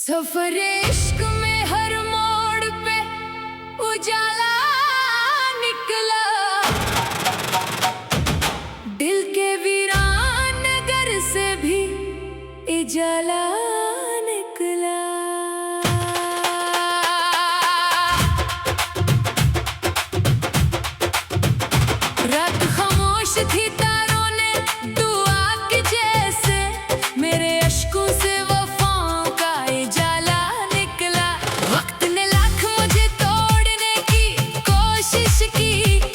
सफरे इश्क में हर मोड़ पे उजाला निकला, दिल के वीरान घर से भी उजाला निकला। रात खामोश थी, तारों ने दुआ की जैसे मेरे अश्कों से वफाओं का उजाला निकला। वक्त ने लाख मुझे तोड़ने की कोशिश की,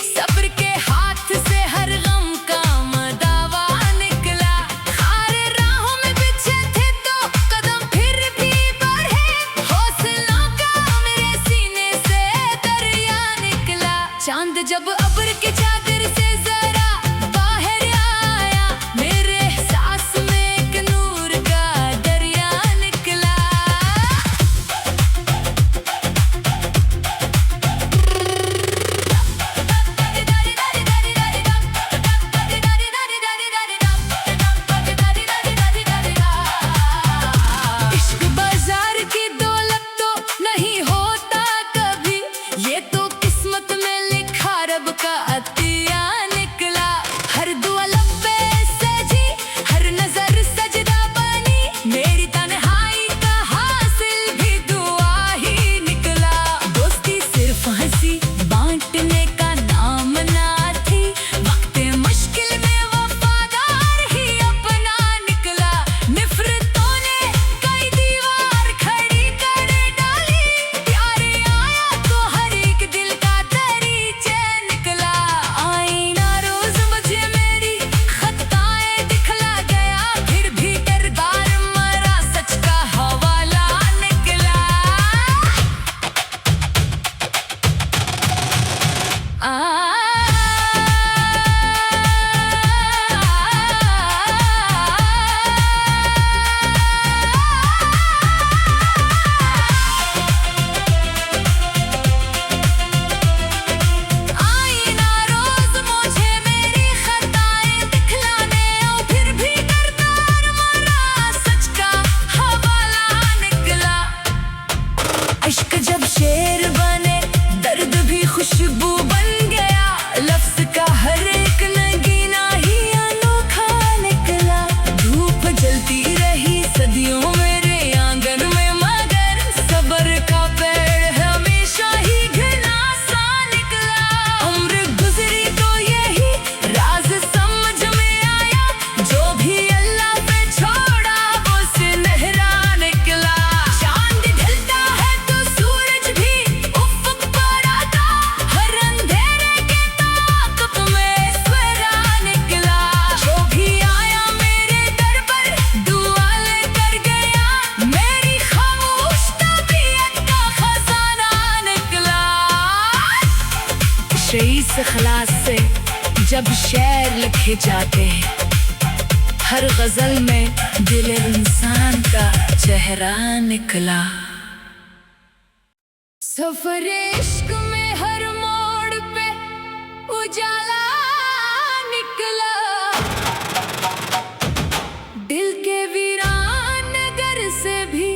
सब्र के हाथ से हर गम का मदावा निकला। खारे राहों में बिछे थे तो कदम फिर भी बढ़े, हौसलों का मेरे सीने से दरिया निकला। चांद जब अब्र के चादर से जरा बाहर आया, मेरे एहसास में एक नूर का दरिया निकला। इश्क बाजार की दौलत तो नहीं होता कभी, ये तो किस्मत में लिखा रब का अतिया निकला। हर दुआ लब्बे सजी, हर नजर सजदा बनी, मेरी तन्हाई का हासिल भी दुआ ही निकला। दोस्ती सिर्फ हंसी बांटने का नाम ना थी, वक्त मुश्किल में वफादार ही अपना निकला। निफरतों ने कई दीवार खड़ी कर डाली, प्यार आया तो हर एक दिल का दरीचे निकला। आईना रोज मुझे मेरी खताएं दिखला गया, फिर भी किरदार मरा सच का हवाला निकला। आईना रोज मुझे मेरी खताएं दिखलाने, और फिर भी किरदार मरा सच का हवाला निकला। इश्क जब शेर बने, दर्द भी खुशबू बन गया, लफ्ज का हर एक नगीना ही अनोखा निकला। धूप जलती रही सदियों मेरे आंगन में, मगर सब्र का पेड़ हमेशा ही घना सा निकला। उम्र गुजरी तो यही राज समझ में आया, जो भी अल्लाह पे छोड़ा वो सुनहरा निकला। चांद ढलता है तो सूरज भी उफ़क़ पर आता, हर अंधेरे के ताक़ब में सवेरा निकला। जो भी आया मेरे दर पर दुआ लेकर गया, मेरी खामोश तबीयत का खजाना निकला। शहीद से खलास से जब शेर लिखे जाते हैं, हर गजल में दिल इंसान का चेहरा निकला। सफरे इश्क में हर मोड़ पे उजाला निकला, दिल के वीरान घर से भी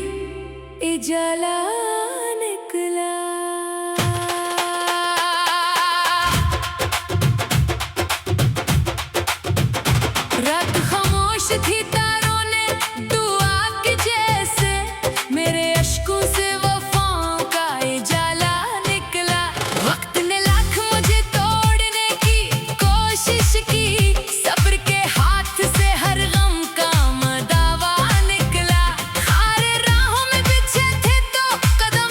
उजाला निकला। रात खामोश थी, तारों ने दुआ की जैसे मेरे अश्कों से वफाओं का उजाला निकला। वक्त ने लाख मुझे तोड़ने की कोशिश की, सब्र के हाथ से हर गम का मदावा निकला। खारे राहों में बिछे थे तो कदम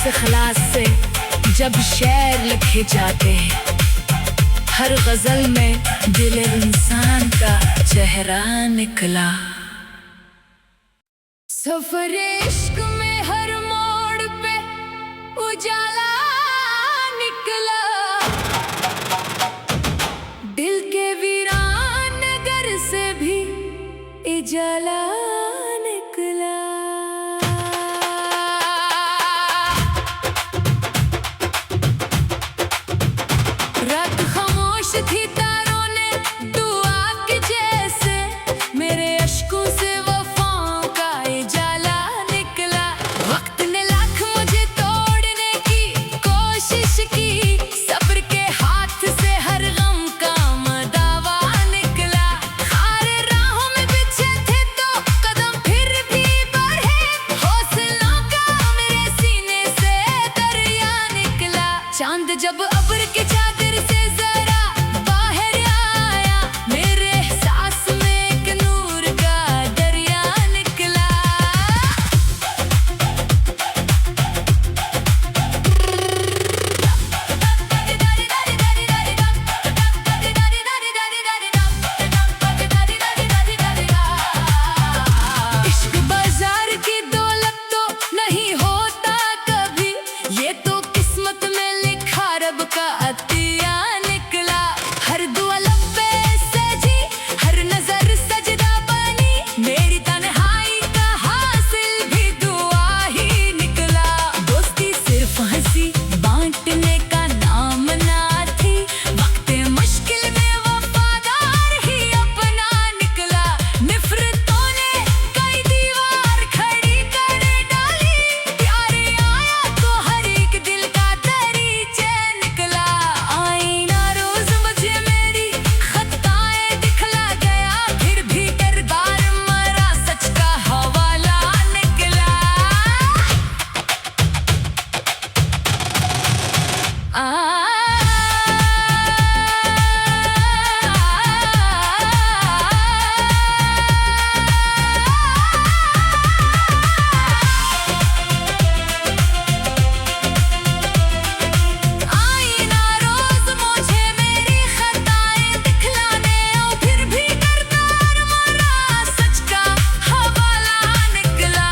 इखलास से जब शेर लिखे जाते हैं, हर गजल में दिल इंसान का चेहरा निकला। सफरे इश्क में हर मोड़ पे उजाला निकला, दिल के वीरान घर से भी उजाला निकला। रात खामोश थी, तारों ने दुआ की जैसे, मेरे अश्कों से वफाओं का उजाला निकला। वक्त ने लाख मुझे तोड़ने की कोशिश की, सब्र के हाथ से हर गम का मदावा निकला। खारे राहों में बिछे थे तो कदम फिर भी बढ़े, हौसलों का मेरे सीने से दरिया निकला। चांद जब अब्र के चादर से जरा बाहर आया, मेरे एहसास में एक नूर का दरिया निकला। इश्क बाजार की दौलत तो नहीं होता कभी, ये तो किस्मत में लिखा रब का अतिया निकला। हर दुआ लब्बे सजी, हर नजर सजदा बनी, मेरी तन्हाई का हासिल भी दुआ ही निकला। दोस्ती सिर्फ हंसी बांटने का नाम ना थी, वक्त मुश्किल में वफादार ही अपना निकला। निफरतों ने कई दीवार खड़ी कर डाली, प्यार आया तो हर एक दिल का दरीचे निकला। आईना रोज मुझे मेरी खताएं दिखला गया, फिर भी किरदार मरा सच का हवाला निकला। आईना रोज मुझे मेरी खताएं दिखलाने, और फिर भी किरदार मरा सच का हवाला निकला।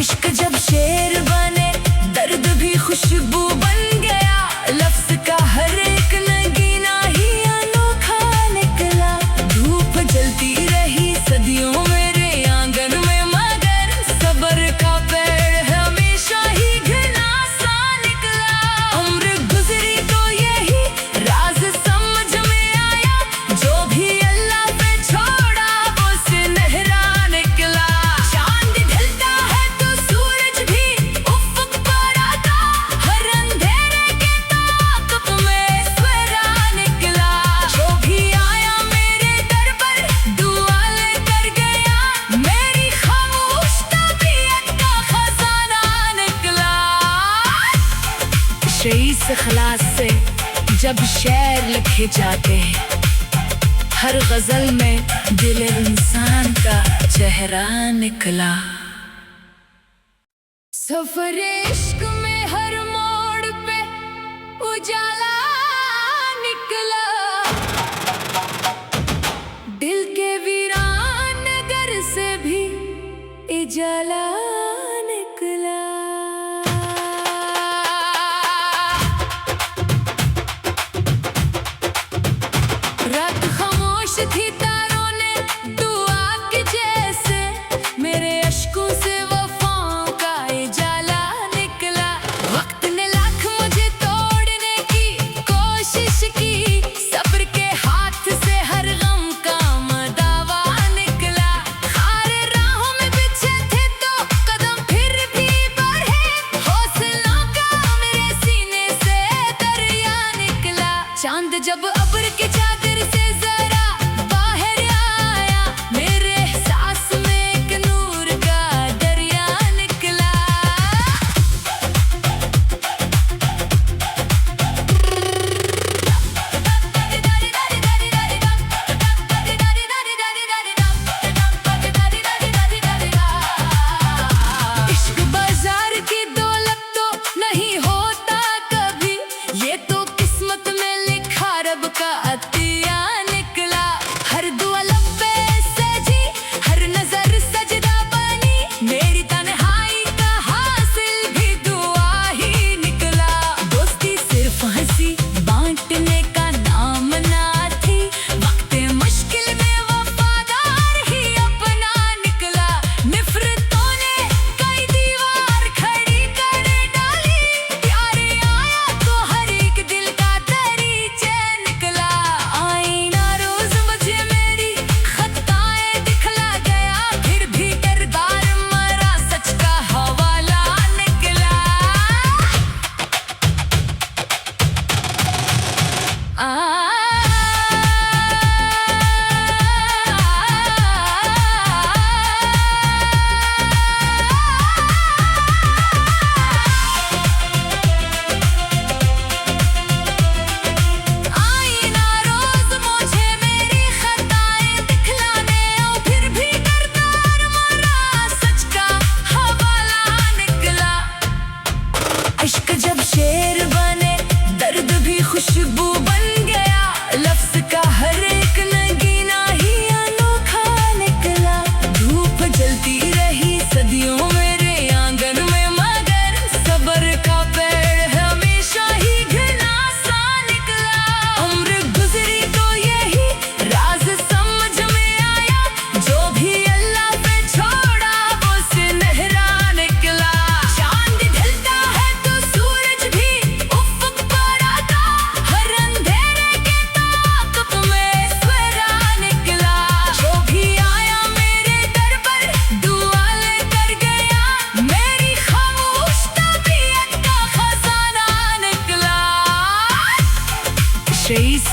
इश्क जब शेर बने, दर्द भी खुशबू बन गया, लफ्ज का हर एक नगीना ही अनोखा निकला। धूप जलती रही सदियों मेरे आंगन में, मगर सब्र का पेड़ हमेशा ही घना सा निकला। उम्र गुजरी तो यही राज समझ में आया, जो भी अल्लाह पे छोड़ा वो सुनहरा निकला। चांद ढलता है तो सूरज भी उफ़क़ पर आता, हर अंधेरे के ताक़ब में सवेरा निकला। जो भी आया मेरे दर पर दुआ लेकर गया, मेरी खामोश तबीयत का खजाना निकला। इस इखलास से जब शेर लिखे जाते हैं, हर गजल में दिल इंसान का चेहरा निकला। सफरे इश्क में हर मोड़ पे उजाला निकला, दिल के वीरान घर से भी उजाला निकला। रात खामोश थी, तारों ने दुआ की जैसे, मेरे अश्कों से वफाओं का उजाला निकला। वक्त ने लाख मुझे तोड़ने की कोशिश की, सब्र के हाथ से हर गम का मदावा निकला। खारे राहों में बिछे थे तो कदम फिर भी बढ़े, हौसलों का मेरे सीने से दरिया निकला। चांद जब अब्र के चादर से जरा बाहर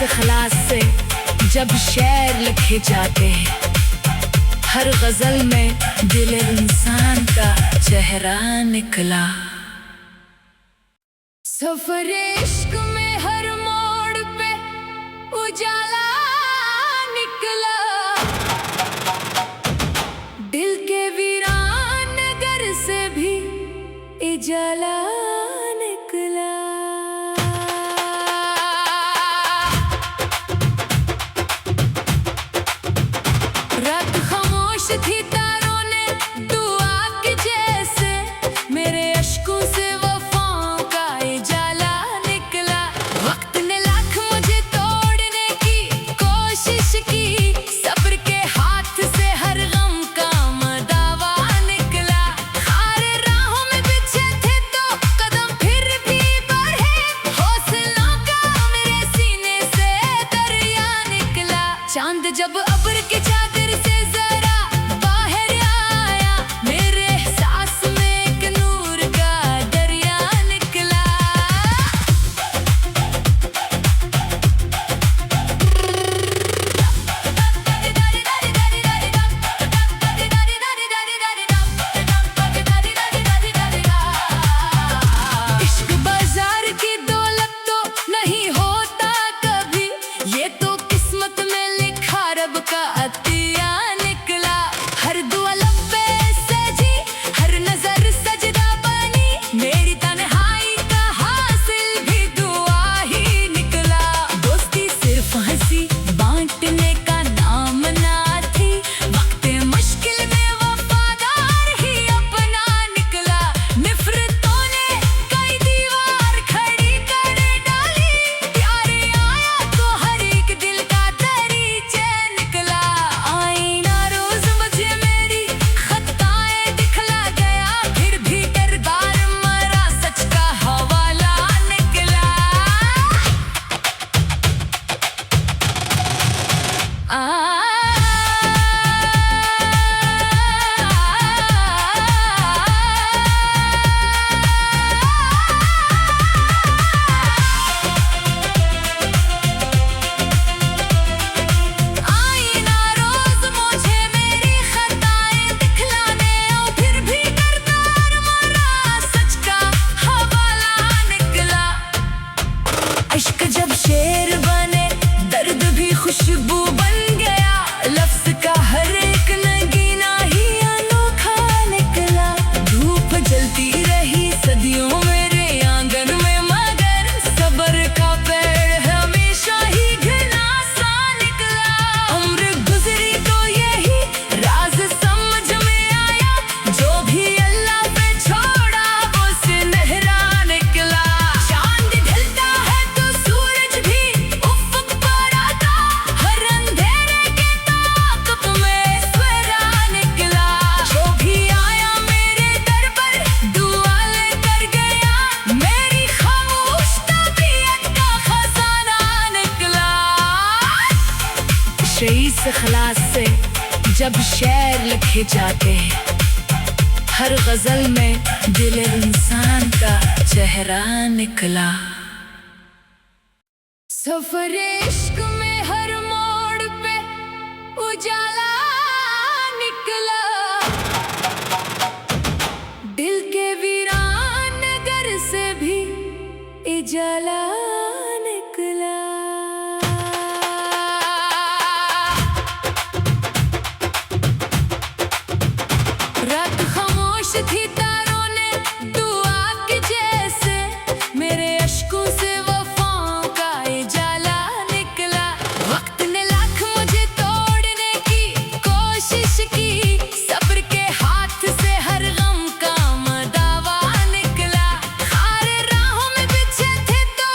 से खलास से जब शेर लिखे जाते हैं, हर गजल में दिल इंसान का चेहरा निकला। सफरे इश्क में हर मोड़ पे उजाला निकला, दिल के वीरान घर से भी उजाला निकला। रात खामोश थी, तारों ने दुआ की जैसे, मेरे अश्कों से वफाओं का उजाला निकला। वक्त ने लाख मुझे तोड़ने की कोशिश की, सब्र के हाथ से हर गम का मदावा निकला। खारे राहों में बिछे थे तो कदम फिर भी बढ़े, हौसलों का मेरे सीने से दरिया निकला। चांद जब अब्र के चादर से जरा बाहर आया, मेरे एहसास में एक नूर का दरिया निकला। इश्क बाजार की दौलत तो नहीं होता कभी, ये तो किस्मत में लिखा रब का अतिया निकला। हर दुआ लब्बे सजी, हर नजर सजदा बनी, मेरी तन्हाई का हासिल भी दुआ ही निकला। दोस्ती सिर्फ हंसी बांटने का नाम ना थी, वक्त मुश्किल में वफादार ही अपना निकला। निफरतों ने कई दीवार खड़ी कर डाली, प्यार आया तो हर एक दिल का दरीचे निकला। आईना रोज मुझे मेरी खताएं दिखला गया, फिर भी किरदार मरा सच का हवाला निकला। आईना रोज मुझे मेरी खताएं दिखलाने, और फिर भी किरदार मरा सच का हवाला निकला। इश्क जब शेर बने, दर्द भी खुशबू बन गया, लफ्ज का हर एक नगीना ही अनोखा निकला। धूप जलती रही सदियों मेरे आंगन में, मगर सब्र का पेड़ हमेशा ही घना सा निकला। उम्र गुजरी तो यही राज समझ में आया, जो भी अल्लाह पे छोड़ा वो सुनहरा निकला। चांद ढलता है तो सूरज भी उफ़क़ पर आता, हर अंधेरे के ताक़ब में सवेरा निकला। जो भी आया मेरे दर पर दुआ लेकर गया, मेरी खामोश तबीयत का खजाना निकला। शहीद से खलास से जब शेर लिखे जाते हैं, हर गजल में दिल इंसान का चेहरा निकला। सफरे इश्क में हर मोड़ पे उजाला निकला, दिल के वीरान घर से भी उजाला निकला। रात खामोश थी, तारों ने दुआ की जैसे, मेरे अश्कों से वफाओं का उजाला निकला। वक्त ने लाख मुझे तोड़ने की कोशिश की, सब्र के हाथ से हर गम का मदावा निकला। खारे राहों में बिछे थे तो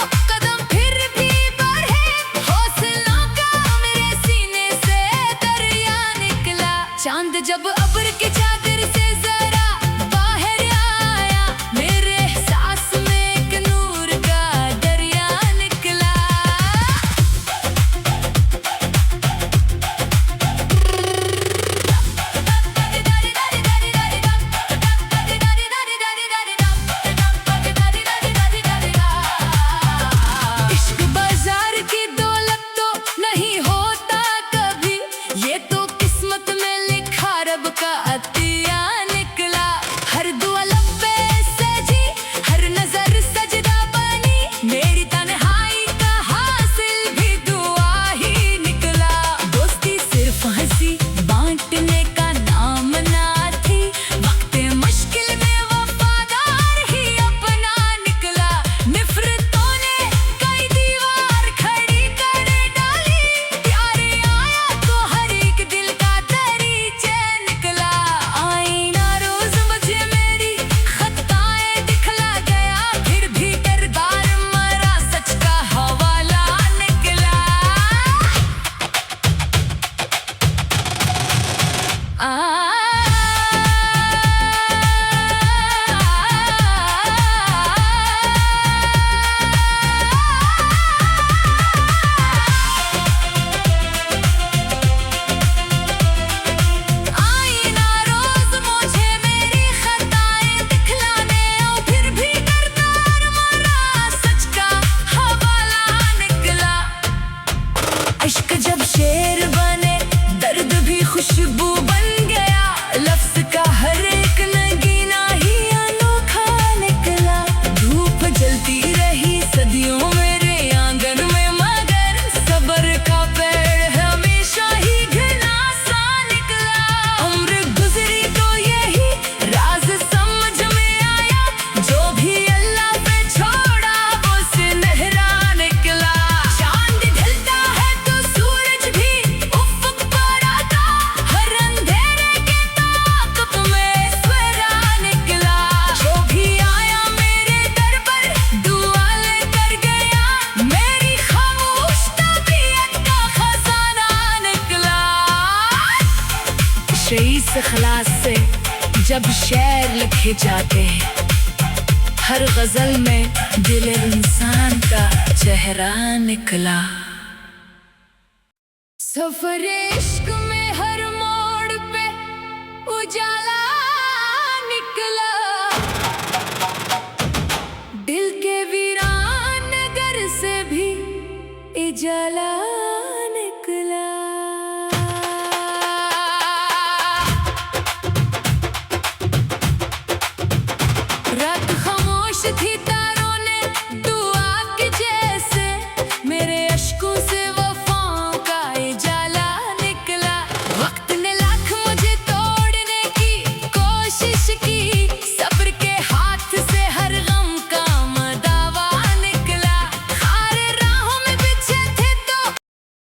इश्क जब शेर बने दर्द भी खुशबू बन गया, लफ्ज का हर एक नगीना ही अनोखा निकला। धूप जलती रही सदियों मेरे आंगन में, मगर सब्र का पेड़ हमेशा ही घना सा निकला। उम्र गुजरी तो यही राज समझ में आया, जो भी अल्लाह पे छोड़ा वो सुनहरा निकला। चांद ढलता है तो सूरज भी उफ़क़ पर आता, हर अंधेरे के ताक़ब में सवेरा निकला। जो भी आया मेरे दर पर दुआ लेकर गया, मेरी खामोश तबीयत का खजाना निकला। शेर से खलास से जब शेर लिखे जाते हैं, हर गजल में दिल इंसान का चेहरा निकला। सफरे इश्क में हर मोड़ पे उजाला निकला, दिल के वीरान नगर से भी उजाला